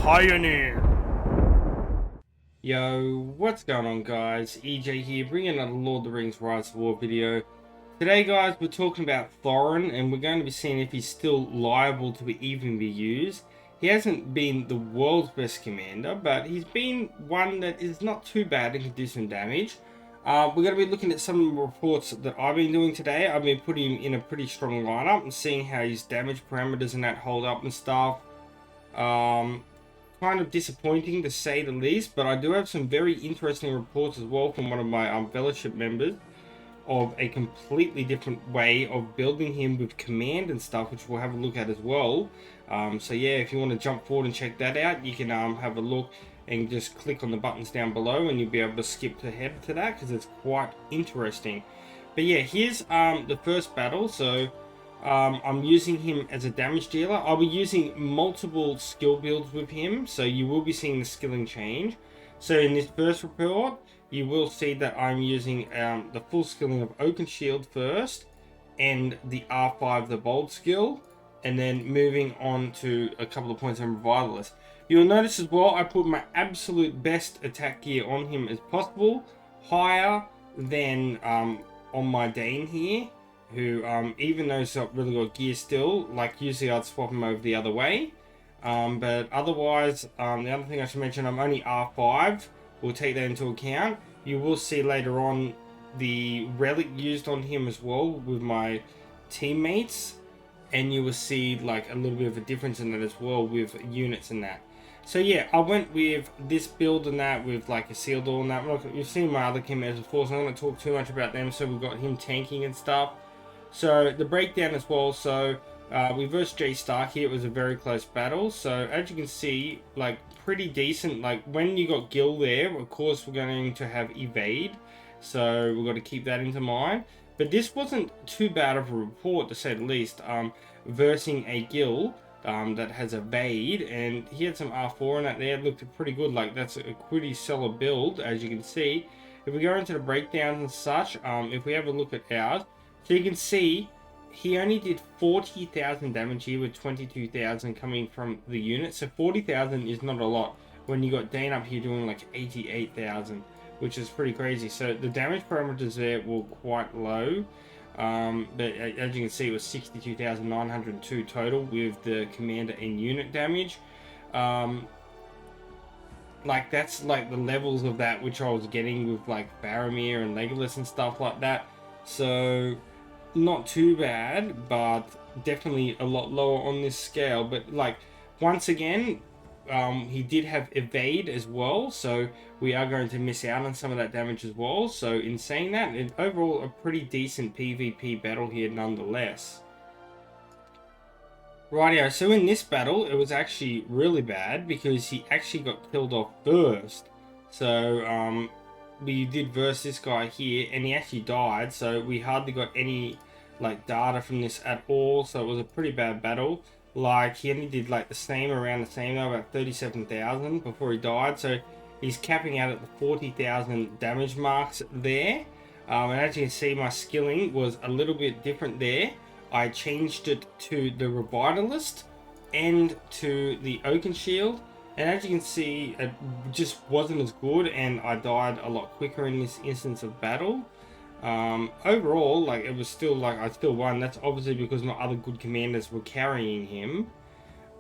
Pioneer. Yo, what's going on guys? EJ here, bringing another Lord of the Rings Rise to War video. Today guys, we're talking about Thorin, and we're going to be seeing if he's still liable to even be used. He hasn't been the world's best commander, but he's been one that is not too bad and can do some damage. We're going to be looking at some of the reports that I've been doing today. I've been putting him in a pretty strong lineup and seeing how his damage parameters and that hold up and stuff. Kind of disappointing to say the least, but I do have some very interesting reports as well from one of my fellowship members of a completely different way of building him with command and stuff, which we'll have a look at as well. So yeah, if you want to jump forward and check that out, you can have a look and just click on the buttons down below and you'll be able to skip ahead to that because it's quite interesting. But yeah, here's the first battle. So I'm using him as a damage dealer. I'll be using multiple skill builds with him, so you will be seeing the skilling change. So in this first report, you will see that I'm using the full skilling of Oaken Shield first, and the R5, the bold skill, and then moving on to a couple of points on Revitalist. You'll notice as well, I put my absolute best attack gear on him as possible, higher than on my Dane here, who even though he's not really got gear still, like usually I'd swap him over the other way. But otherwise, the other thing I should mention, I'm only R5. We'll take that into account. You will see later on the relic used on him as well with my teammates, and you will see like a little bit of a difference in that as well with units and that. So yeah, I went with this build and that with like a seal door and that. Look, you've seen my other commanders before, so I'm not going to talk too much about them. So we've got him tanking and stuff. So the breakdown as well. So we versed Jay Stark here. It was a very close battle. So as you can see, like pretty decent. Like when you got Gil there, of course we're going to have evade. So we've got to keep that into mind. But this wasn't too bad of a report to say the least. Versing a Gil that has evade, and he had some R4 in that there. It looked pretty good. Like that's a pretty solid build, as you can see. If we go into the breakdowns and such, if we have a look at ours, so you can see he only did 40,000 damage here with 22,000 coming from the unit. So 40,000 is not a lot when you got Dane up here doing like 88,000, which is pretty crazy. So the damage parameters there were quite low. But as you can see, it was 62,902 total with the commander and unit damage. Like that's like the levels of that which I was getting with like Faramir and Legolas and stuff like that. So not too bad, but definitely a lot lower on this scale. But like once again, he did have evade as well, so we are going to miss out on some of that damage as well. So in saying that, it's overall a pretty decent PvP battle here nonetheless. Rightio, so in this battle it was actually really bad because he actually got killed off first. So we did verse this guy here and he actually died, so we hardly got any like data from this at all. So it was a pretty bad battle. Like he only did like around the same though, about 37,000 before he died. So he's capping out at the 40,000 damage marks there. And as you can see, my skilling was a little bit different there. I changed it to the Revitalist and to the Oaken Shield. And as you can see, it just wasn't as good and I died a lot quicker in this instance of battle. Overall, like it was still like I still won. That's obviously because not other good commanders were carrying him.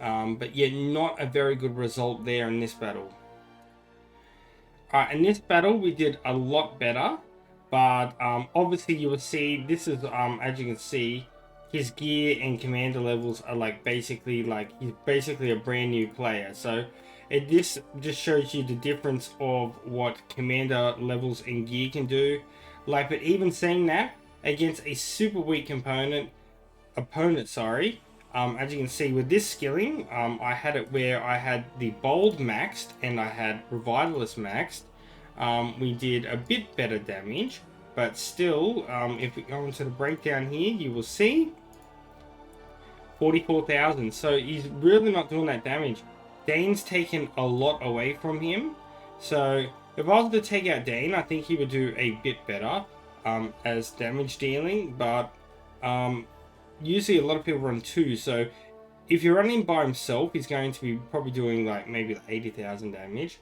But yet not a very good result there in this battle. In this battle we did a lot better. But obviously you will see this is as you can see, his gear and commander levels are like basically like he's basically a brand new player. So this just shows you the difference of what commander levels and gear can do. Like, but even saying that against a super weak opponent, sorry. As you can see with this skilling, I had it where I had the bold maxed and I had Revitalist maxed. We did a bit better damage, but still, if we go into the breakdown here, you will see 44,000. So he's really not doing that damage. Dane's taken a lot away from him. So if I was to take out Dane, I think he would do a bit better as damage dealing. But usually a lot of people run 2. So if you're running by himself, he's going to be probably doing like maybe 80,000 damage.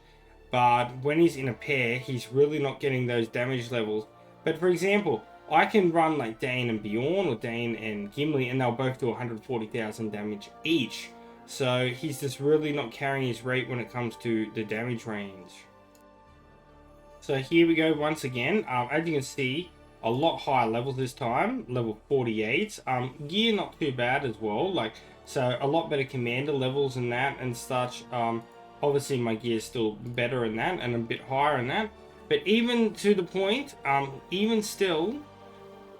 But when he's in a pair, he's really not getting those damage levels. But for example, I can run like Dane and Bjorn or Dane and Gimli, and they'll both do 140,000 damage each. So he's just really not carrying his rate when it comes to the damage range. So here we go once again. As you can see, a lot higher levels this time, level 48. Gear not too bad as well, like, so a lot better commander levels and that and such. Obviously my gear is still better in that and a bit higher in that, but even to the point, even still,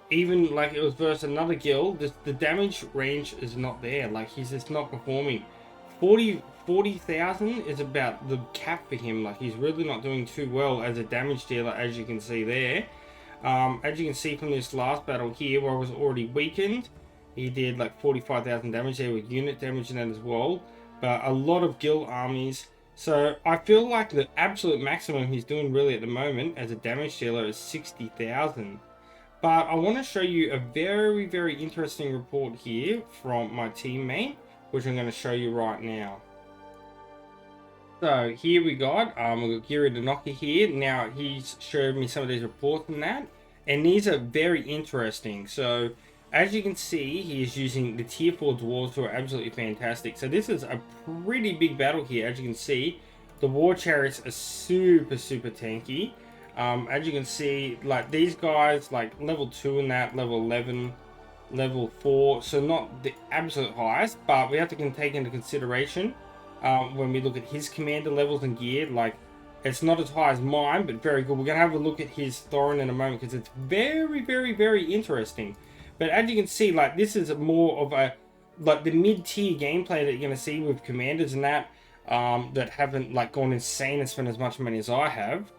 even like it was versus another guild, the damage range is not there. Like, he's just not performing. 40,000 is about the cap for him. Like, he's really not doing too well as a damage dealer, as you can see there. As you can see from this last battle here, where I was already weakened, he did like 45,000 damage there with unit damage in that as well. But a lot of guild armies. So I feel like the absolute maximum he's doing really at the moment as a damage dealer is 60,000. But I want to show you a very, very interesting report here from my teammate, which I'm going to show you right now. So here we got, we've got Ghri the Knocker here. Now he's showed me some of these reports and that, and these are very interesting. So as you can see, he is using the tier 4 dwarves, who are absolutely fantastic. So this is a pretty big battle here. As you can see, the war chariots are super, super tanky. As you can see, like these guys, like level 2 in that, level 11, level 4. So not the absolute highest, but we have to take into consideration when we look at his commander levels and gear. Like, it's not as high as mine, but very good. We're going to have a look at his Thorin in a moment, because it's very, very, very interesting. But as you can see, like, this is more of a, like, the mid-tier gameplay that you're going to see with commanders and that, that haven't, like, gone insane and spent as much money as I have,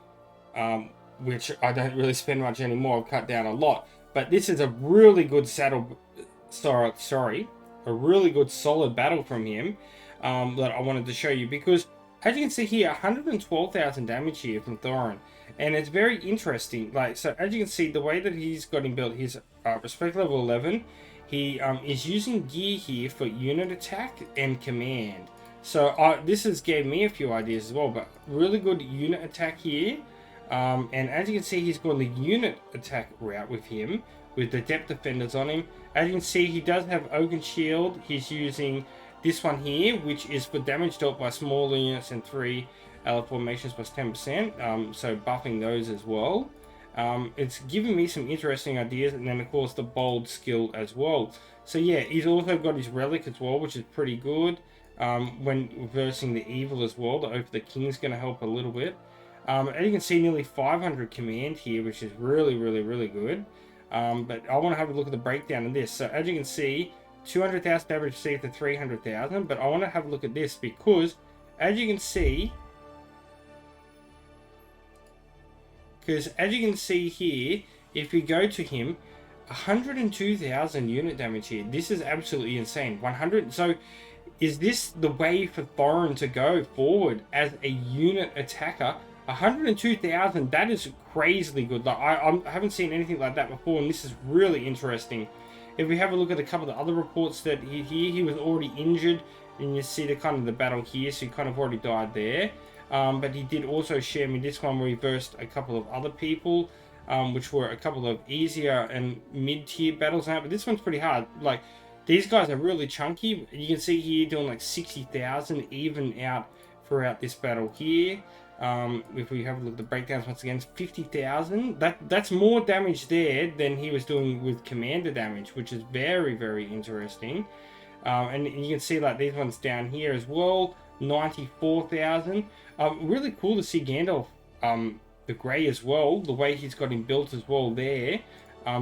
which I don't really spend much anymore. I've cut down a lot. But this is a really good a really good solid battle from him, that I wanted to show you, because as you can see here, 112,000 damage here from Thorin. And it's very interesting. Like, so as you can see, the way that he's got him built, his respect level 11, he is using gear here for unit attack and command. So this has gave me a few ideas as well, but really good unit attack here. And as you can see, he's gone the unit attack route with him, with the depth defenders on him. As you can see, he does have Oaken Shield. He's using this one here, which is for damage dealt by smaller units and 3 ally formations plus 10%, so buffing those as well. It's giving me some interesting ideas, and then of course the bold skill as well. So yeah, he's also got his relic as well, which is pretty good when reversing the evil as well. The Oath of the King is going to help a little bit. As you can see, nearly 500 command here, which is really, really, really good. But I want to have a look at the breakdown of this. So as you can see, 200,000 average received to 300,000, but I want to have a look at this, because as you can see, here, if we go to him, 102,000 unit damage here. This is absolutely insane. 100. So is this the way for Thorin to go forward as a unit attacker? 102,000, that is crazily good. Like, I haven't seen anything like that before, and this is really interesting. If we have a look at a couple of the other reports that he was already injured, and you see the kind of the battle here, so he kind of already died there. But he did also share me this one where he versed a couple of other people, which were a couple of easier and mid-tier battles now. But this one's pretty hard. Like, these guys are really chunky. You can see here doing like 60,000 even out throughout this battle here. If we have a look at the breakdowns once again, 50,000. That's more damage there than he was doing with commander damage, which is very, very interesting. And you can see like these ones down here as well, 94,000. Really cool to see Gandalf, the Grey as well, the way he's got him built as well there,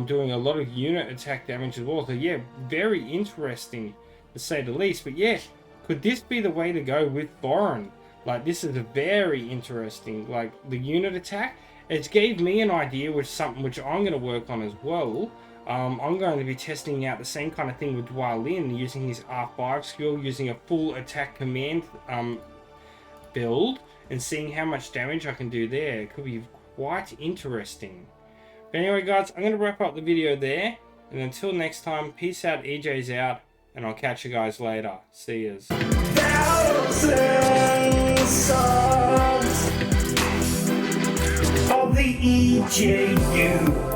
doing a lot of unit attack damage as well. So yeah, very interesting to say the least. But yeah, could this be the way to go with Thorin? Like, this is a very interesting, like, the unit attack. It's gave me an idea with something which I'm going to work on as well. I'm going to be testing out the same kind of thing with Dwar Lin, using his R5 skill, using a full attack command build, and seeing how much damage I can do there. It could be quite interesting. But anyway, guys, I'm going to wrap up the video there. And until next time, peace out, EJ's out, and and I'll catch you guys later. See yous. Thousands songs of the EJU.